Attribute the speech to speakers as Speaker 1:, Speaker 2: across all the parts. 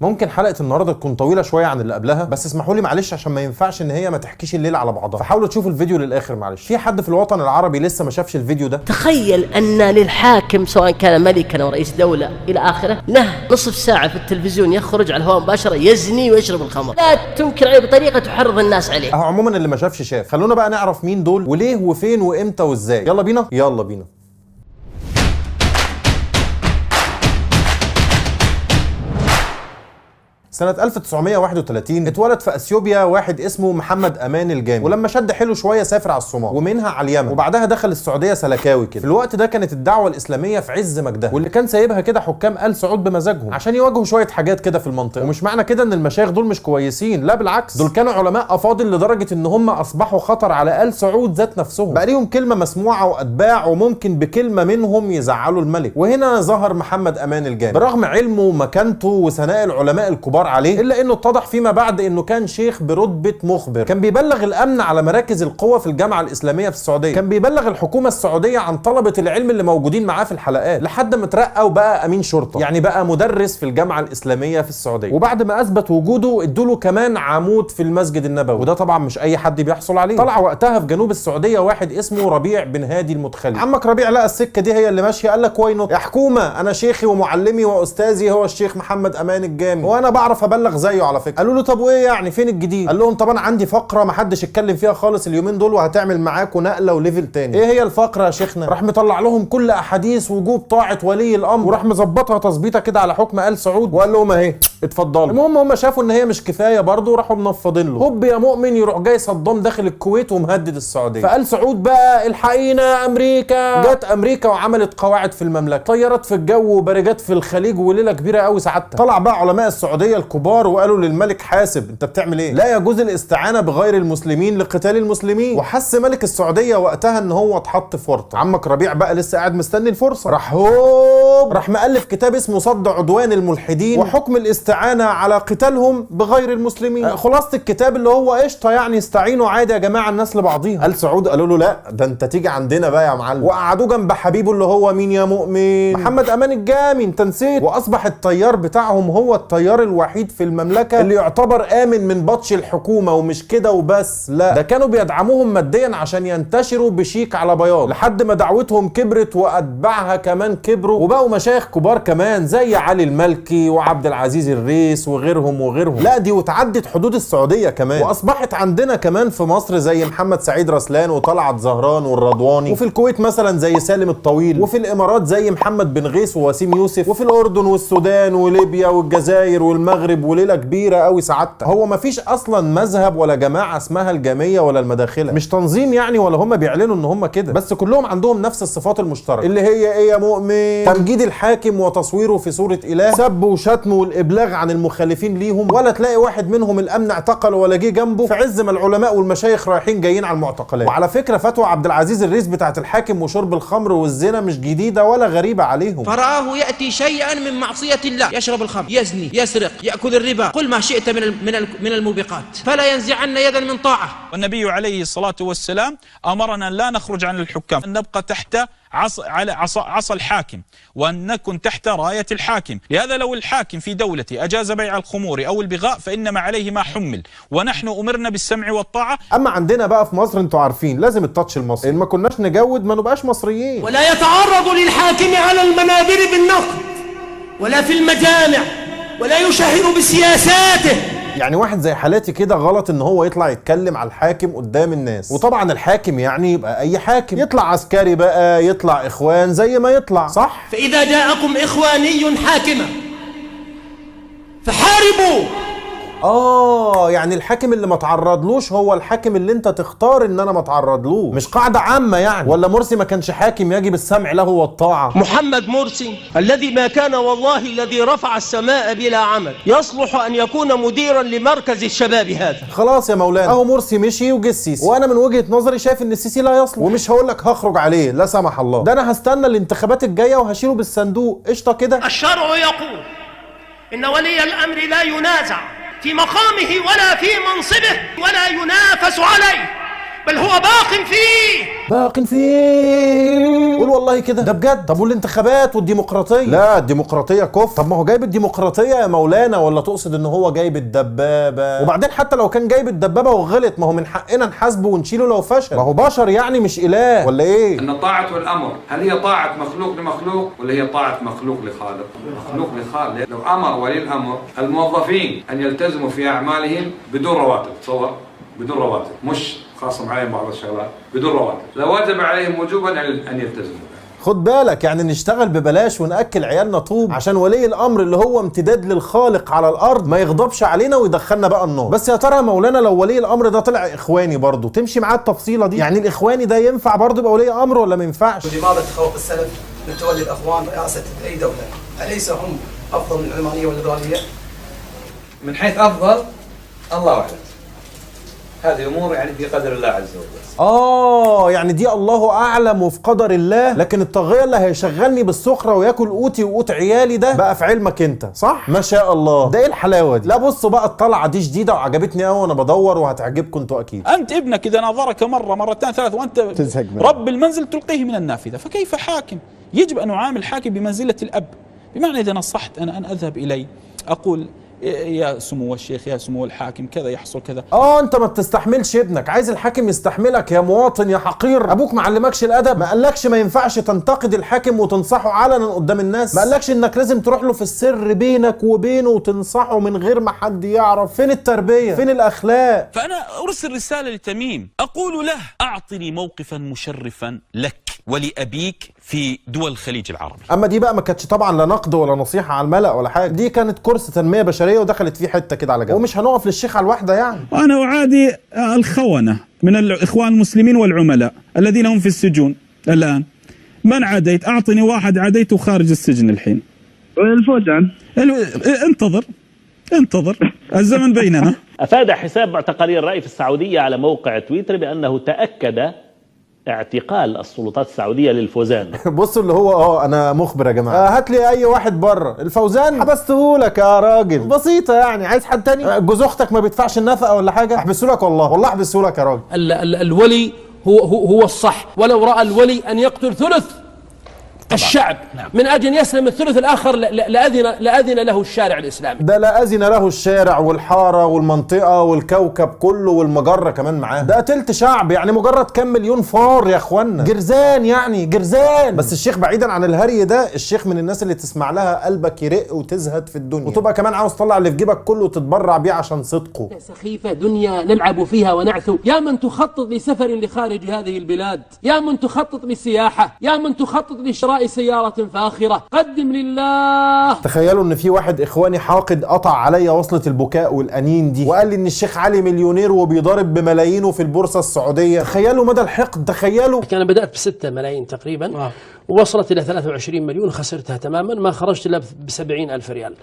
Speaker 1: ممكن حلقه النهارده تكون طويله شويه عن اللي قبلها، بس اسمحوا لي معلش عشان ما ينفعش ان هي ما تحكيش الليله على بعضها، فحاولوا تشوفوا الفيديو للاخر. معلش، في حد في الوطن العربي لسه ما شافش الفيديو ده؟
Speaker 2: تخيل ان للحاكم سواء كان ملكا او رئيس دوله الى اخره له نصف ساعه في التلفزيون يخرج على الهواء مباشره يزني ويشرب الخمر، لا تنكر عليه بطريقه تحرض الناس عليه.
Speaker 1: عموما اللي ما شافش شاف. خلونا بقى نعرف مين دول وليه وفين وامتى وازاي. يلا بينا يلا بينا. سنة 1931 اتولد في اثيوبيا واحد اسمه محمد امان الجامي، ولما شد حيله شويه سافر على الصومال ومنها على اليمن، وبعدها دخل السعوديه سلكاوي كده. في الوقت ده كانت الدعوه الاسلاميه في عز مجدها، واللي كان سايبها كده حكام ال سعود بمزاجهم عشان يواجهوا شويه حاجات كده في المنطقه. ومش معنى كده ان المشايخ دول مش كويسين، لا بالعكس، دول كانوا علماء افاضل لدرجه ان هم اصبحوا خطر على ال سعود ذات نفسهم، بقى ليهم كلمه مسموعه واتباع، وممكن بكلمه منهم يزعلوا الملك. وهنا ظهر محمد امان الجامي برغم علمه ومكانته وثناء العلماء الكبار عليه، الا انه اتضح فيما بعد انه كان شيخ برتبه مخبر. كان بيبلغ الامن على مراكز القوه في الجامعه الاسلاميه في السعوديه، كان بيبلغ الحكومه السعوديه عن طلبه العلم اللي موجودين معاه في الحلقات، لحد ما اترقى وبقى امين شرطه، يعني بقى مدرس في الجامعه الاسلاميه في السعوديه. وبعد ما اثبت وجوده ادوا له كمان عمود في المسجد النبوي، وده طبعا مش اي حد بيحصل عليه. طلع وقتها في جنوب السعوديه واحد اسمه ربيع بن هادي المدخلي. عمك ربيع لقى السكه دي هي اللي ماشيه، قال لك واي نوت يا حكومه، انا شيخي ومعلمي واستاذي هو الشيخ محمد امان الجامي، وانا بعرف ابلغ زيه على فكره. قالوا له طب وايه يعني فين الجديد؟ قال لهم طبعا عندي فقره ما حدش اتكلم فيها خالص اليومين دول، وهتعمل معاكم نقله وليفل تاني. ايه هي الفقره يا شيخنا؟ راح مطلع لهم كل احاديث وجوب طاعه ولي الامر، وراح مظبطها تظبيطه كده على حكم ال سعود، وقال لهم اهي اتفضلوا. المهم هم شافوا ان هي مش كفايه برضه، وراحوا منفضين له هوب يا مؤمن يروح جاي صدام داخل الكويت ومهدد السعوديه. فال سعود بقى الحقينا امريكا، جت امريكا وعملت قواعد في المملكه، طيارات في الجو وبرجات في الخليج، وليله كبيره قوي سعادتها. طلع بقى علماء السعوديه الكبار وقالوا للملك حاسب انت بتعمل ايه؟ لا يجوز الاستعانه بغير المسلمين لقتال المسلمين. وحس ملك السعوديه وقتها ان هو اتحط في ورطه. عمك ربيع بقى لسه قاعد مستني الفرصه، راح مؤلف كتاب اسمه صد عدوان الملحدين وحكم الاستعانه على قتالهم بغير المسلمين. خلاصه الكتاب اللي هو قشطه يعني استعينوا عادي يا جماعه الناس لبعضيها. ال سعود قالوا له لا ده انت تيجي عندنا بقى يا معلم، وقعدوه جنب حبيبه اللي هو مين يا مؤمن؟ محمد امان الجامي، انت نسيت. واصبح الطيار بتاعهم هو الطيار الوحيد في المملكه اللي يعتبر امن من بطش الحكومه. ومش كده وبس، لا ده كانوا بيدعموهم ماديا عشان ينتشروا بشيك على بياض، لحد ما دعوتهم كبرت واتباعها كمان كبروا وبقوا مشايخ كبار كمان زي علي المالكي وعبد العزيز الريس وغيرهم. لا دي وتعدت حدود السعوديه كمان، واصبحت عندنا كمان في مصر زي محمد سعيد رسلان وطلعت زهران والرضواني، وفي الكويت مثلا زي سالم الطويل، وفي الامارات زي محمد بن غيث ووسيم يوسف، وفي الاردن والسودان وليبيا والجزائر والمغرب، وليله كبيره قوي سعادتك. هو مفيش اصلا مذهب ولا جماعه اسمها الجاميه ولا المداخله، مش تنظيم يعني ولا هم بيعلنوا ان هم كده، بس كلهم عندهم نفس الصفات المشتركه اللي هي ايه يا مؤمن؟ تمجيد الحاكم وتصويره في صوره اله، سب وشتم والابلاغ عن المخالفين ليهم، ولا تلاقي واحد منهم الامن اعتقل ولا جه جنبه في عز ما العلماء والمشايخ رايحين جايين على المعتقلات. وعلى فكره فتوى عبد العزيز الريس بتاعت الحاكم وشرب الخمر والزنا مش جديده ولا غريبه عليهم.
Speaker 3: فرآه ياتي شيئا من معصيه الله، يشرب الخمر، يزني، يسرق، ياكل الربا، قل ما شئت من الموبقات، فلا ينزعن يدا من طاعه.
Speaker 4: والنبي عليه الصلاه والسلام امرنا لا نخرج عن الحكام، ان نبقى تحت عصا الحاكم، وأن نكن تحت راية الحاكم. لهذا لو الحاكم في دولتي أجاز بيع الخمور أو البغاء فإنما عليه ما حمل، ونحن أمرنا بالسمع والطاعة.
Speaker 1: أما عندنا بقى في مصر انتوا عارفين لازم التاتش المصري، إن ما كناش نجود ما نبقاش مصريين.
Speaker 5: ولا يتعرض للحاكم على المنابر بالنقد ولا في المجامع، ولا يشهر بسياساته.
Speaker 1: يعني واحد زي حالاتي كده غلط ان هو يطلع يتكلم على الحاكم قدام الناس، وطبعا الحاكم يعني يبقى اي حاكم، يطلع عسكري بقى، يطلع اخوان زي ما يطلع، صح؟
Speaker 5: فاذا جاءكم اخواني حاكما فحاربوا.
Speaker 1: يعني الحاكم اللي ما تعرضلوش هو الحاكم اللي انت تختار ان انا ما اتعرضلوش، مش قاعده عامه يعني. ولا مرسي ما كانش حاكم يجب السمع له والطاعه؟
Speaker 5: محمد مرسي الذي ما كان والله الذي رفع السماء بلا عمل يصلح ان يكون مديرا لمركز الشباب هذا.
Speaker 1: خلاص يا مولانا اهو مرسي مشي وجه السيسي، وانا من وجهه نظري شايف ان السيسي لا يصلح، ومش هقول لك هخرج عليه لا سمح الله، ده انا هستنى الانتخابات الجايه وهشيله بالصندوق قشطه كده.
Speaker 5: الشرع يقول ان ولي الامر لا ينازع في مقامه ولا في منصبه ولا ينافس عليه،
Speaker 6: بل هو باق فيه.
Speaker 1: باق فيه. قول والله كده، ده بجد. طب والانتخابات والديمقراطيه؟ لا الديمقراطيه كفر. طب ما هو جايب الديمقراطيه يا مولانا، ولا تقصد ان هو جايب الدبابه؟ وبعدين حتى لو كان جايب الدبابه وغلط، ما هو من حقنا نحاسبه ونشيله لو فشل، ما هو بشر يعني مش اله ولا ايه؟
Speaker 7: ان الطاعه والامر هل هي طاعه مخلوق لمخلوق ولا هي طاعه مخلوق لخالق؟ مخلوق لخالق. لو امر ولي الامر الموظفين ان يلتزموا في اعمالهم بدون رواتب، تصور بدون رواتب، مش خاصم عليهم بعض الشغلات، بدون رواتب، لوجب عليهم وجوبا ان يلتزموا.
Speaker 1: خد بالك، يعني نشتغل ببلاش ونأكل عيالنا طوب عشان ولي الامر اللي هو امتداد للخالق على الارض ما يغضبش علينا ويدخلنا بقى النار. بس يا ترى يا مولانا لو ولي الامر ده طلع اخواني برضه تمشي معاه التفصيله دي؟ يعني الاخواني ده ينفع برضه يبقى ولي امر ولا ما ينفعش؟
Speaker 8: ولماذا تخوف السلف من تولي الاخوان رئاسه اي دوله؟ اليس هم افضل من العلمانيه والليبراليه؟
Speaker 7: من حيث افضل الله اعلم. هذه امور يعني في قدر الله عز وجل.
Speaker 1: يعني دي الله اعلم وفي قدر الله، لكن الطاغيه اللي هيشغلني بالسخره وياكل قوتي وقوت عيالي ده بقى في علمك انت، صح؟ ما شاء الله. ده ايه الحلاوه دي؟ لا بصوا بقى، الطلعه دي جديده وعجبتني قوي وانا بدور، وهتعجبكم انتوا اكيد.
Speaker 4: انت ابنك اذا ناظرك مره مرتين ثلاث وانت رب المنزل تلقيه من النافذه، فكيف حاكم؟ يجب ان نعامل حاكم بمنزله الاب، بمعنى اذا نصحت انا ان اذهب اليه اقول يا سمو الشيخ يا سمو الحاكم كذا يحصل كذا.
Speaker 1: انت ما بتستحملش ابنك، عايز الحاكم يستحملك يا مواطن يا حقير. ابوك ما علمكش الادب؟ ما قالكش ما ينفعش تنتقد الحاكم وتنصحه علنا قدام الناس؟ ما قالكش انك لازم تروح له في السر بينك وبينه وتنصحه من غير ما حد يعرف؟ فين التربيه؟ فين الاخلاق؟
Speaker 4: فانا ارسل رساله لتميم اقول له اعطني موقفا مشرفا لك ولأبيك في دول الخليج العربي.
Speaker 1: اما دي بقى ما كانتش طبعا لا نقد ولا نصيحه على الملأ ولا حاجه، دي كانت كورس تنميه بشريه ودخلت فيه حته كده على جنب، ومش هنقف للشيخ على الواحده يعني.
Speaker 4: وانا اعادي الخونه من الاخوان المسلمين والعملاء الذين هم في السجون الان. من عاديت؟ اعطني واحد عاديته خارج السجن الحين.
Speaker 9: الفوجان.
Speaker 4: انتظر الزمن بيننا.
Speaker 9: افاد حساب معتقلي الرأي في السعوديه على موقع تويتر بانه تاكد اعتقال السلطات السعوديه للفوزان.
Speaker 1: بصوا اللي هو انا مخبر يا جماعه، هات لي اي واحد بره. الفوزان حبسته لك يا راجل، بسيطه يعني. عايز حد تاني؟ جوز اختك ما بيدفعش النفقه ولا حاجه؟ احبسه لك والله احبسه لك يا راجل.
Speaker 5: الولي هو الصح، ولو راى الولي ان يقتل ثلث الشعب من أجل أن يسلم الثلث الآخر لأذن له الشارع الإسلامي.
Speaker 1: ده لا أذن له الشارع والحارة والمنطقة والكوكب كله والمجرة كمان معاه. ده تلت شعب، يعني مجرد كام مليون فار يا اخوانا، جرزان يعني جرزان. بس الشيخ بعيدا عن الهري ده، الشيخ من الناس اللي تسمع لها قلبك يرق وتزهد في الدنيا، وتبقى كمان عاوز تطلع اللي في جيبك كله وتتبرع بيه عشان صدقه.
Speaker 5: سخيفة دنيا نلعب فيها ونعثو. يا من تخطط لسفر لخارج هذه البلاد، يا من تخطط للسياحة، يا من تخطط لشراء سيارة فاخرة، قدم لله.
Speaker 1: تخيلوا ان في واحد اخواني حاقد قطع عليا وصلة البكاء والانين دي، وقال لي ان الشيخ علي مليونير وبيضارب بملايينه في البورصة السعودية. تخيلوا مدى الحقد، تخيلوا.
Speaker 5: كان بدأت ب6 ملايين تقريبا، ووصلت إلى 23 مليون وخسرتها تماما، ما خرجت إلا ب70,000 ريال.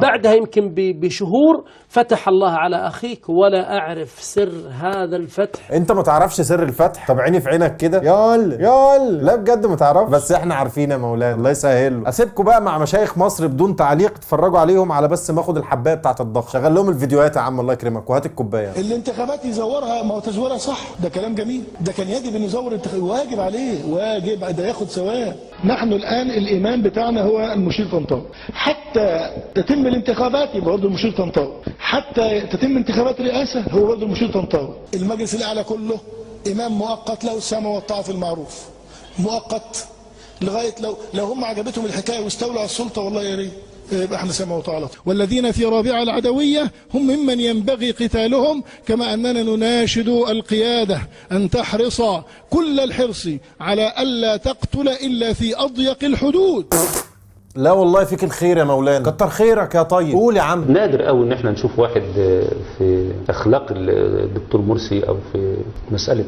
Speaker 5: بعدها يمكن بشهور فتح الله على أخيك، ولا أعرف سر هذا الفتح.
Speaker 1: أنت ما تعرفش سر الفتح؟ طب عيني في عينك كده. يلا لا بجد ما تعرف، بس احنا عارفين يا مولانا، الله يسهل. أسيبكم بقى مع مشايخ مصر بدون تعليق، تتفرجوا عليهم على بس ما اخد الحبايه بتاعة الضغط. شغل لهم الفيديوهات يا عم الله يكرمك، وهات الكوبايه.
Speaker 10: الانتخابات يزورها، ما هو تزورها صح، ده كلام جميل، ده كان يجب ان يزور واجب عليه، واجب ده ياخد ثواب. نحن الآن الإمام بتاعنا هو المشير طنطاوي، حتى تتم الانتخابات يبقى برضه المشير طنطاوي، حتى تتم انتخابات رئاسة هو برضه المشير طنطاوي. المجلس الأعلى كله إمام مؤقت له السمع والطاعة في المعروف، مؤقت لغاية لو هم عجبتهم الحكاية واستولوا على السلطة، والله يا ريت يبقى احنا سمع وطاعة. والذين في رابعة العدوية هم ممن ينبغي قتالهم، كما أننا نناشد القيادة أن تحرص كل الحرص على ألا تقتل إلا في أضيق الحدود.
Speaker 1: لا والله فيك الخير يا مولانا، كتر خيرك يا طيب. قول يا عم.
Speaker 11: نادر قوي ان احنا نشوف واحد في اخلاق الدكتور مرسي او في مساله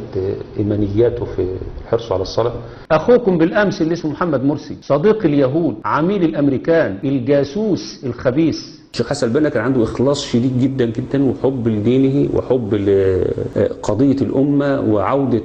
Speaker 11: ايمانياته في حرصه على الصلاه. اخوكم بالامس اللي اسمه محمد مرسي، صديق اليهود، عميل الامريكان، الجاسوس الخبيث. الشيخ حسن البنا كان عنده إخلاص شديد جدا جدا وحب لدينه وحب لقضية الأمة وعودة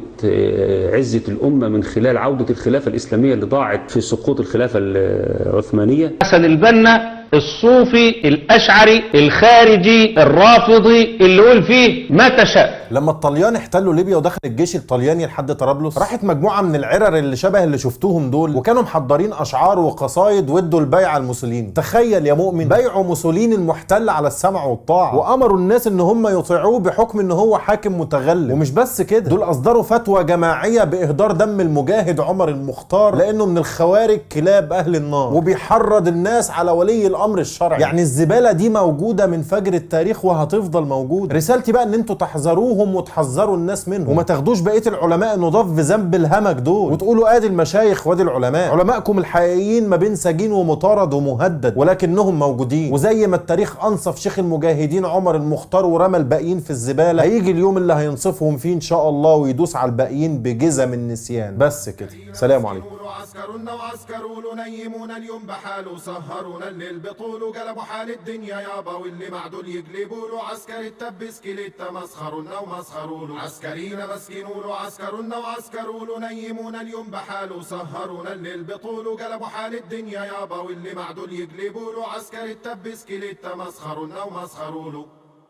Speaker 11: عزة الأمة من خلال عودة الخلافة الإسلامية اللي ضاعت في سقوط الخلافة العثمانية. حسن البنا الصوفي الأشعري الخارجي الرافضي اللي يقول فيه ما تشاء.
Speaker 1: لما الطليان احتلوا ليبيا ودخل الجيش الطلياني لحد طرابلس، راحت مجموعه من العرر اللي شبه اللي شفتوهم دول وكانوا محضرين اشعار وقصايد وادوا البيعه لموسوليني. تخيل يا مؤمن، بيعوا موسوليني المحتل على السمع والطاعه، وامروا الناس ان هم يطيعوه بحكم ان هو حاكم متغلب. ومش بس كده، دول اصدروا فتوى جماعيه باهدار دم المجاهد عمر المختار لانه من الخوارج كلاب اهل النار، وبيحرض الناس على ولي الامر الشرعي. يعني الزباله دي موجوده من فجر التاريخ وهتفضل موجوده. رسالتي بقى ان انتوا تحذروهم وتحذروا الناس منهم، وما تاخدوش بقيه العلماء النضاف في ذنب الهمج دول وتقولوا ادي المشايخ وادي العلماء. علمائكم الحقيقيين ما بين سجين ومطارد ومهدد، ولكنهم موجودين. وزي ما التاريخ انصف شيخ المجاهدين عمر المختار ورمى الباقيين في الزباله، هيجي اليوم اللي هينصفهم فيه ان شاء الله ويدوس على الباقيين بجزم النسيان. بس كده، سلام عليكم.
Speaker 12: عسكرونا وعسكروا نيمونا اليوم بحاله، سهرونا الليل بطوله، قلبوا حال الدنيا يابا واللي معدول يقلبوا له. عسكري التبس كليتا مسخرونا ومسخروا له، عسكرينا مسكينوا له. عسكرونا وعسكروا نيمونا اليوم بحاله، سهرونا الليل بطوله، قلبوا حال الدنيا يابا واللي معدول يقلبوا له. عسكري التبس كليتا مسخرونا ومسخروا له.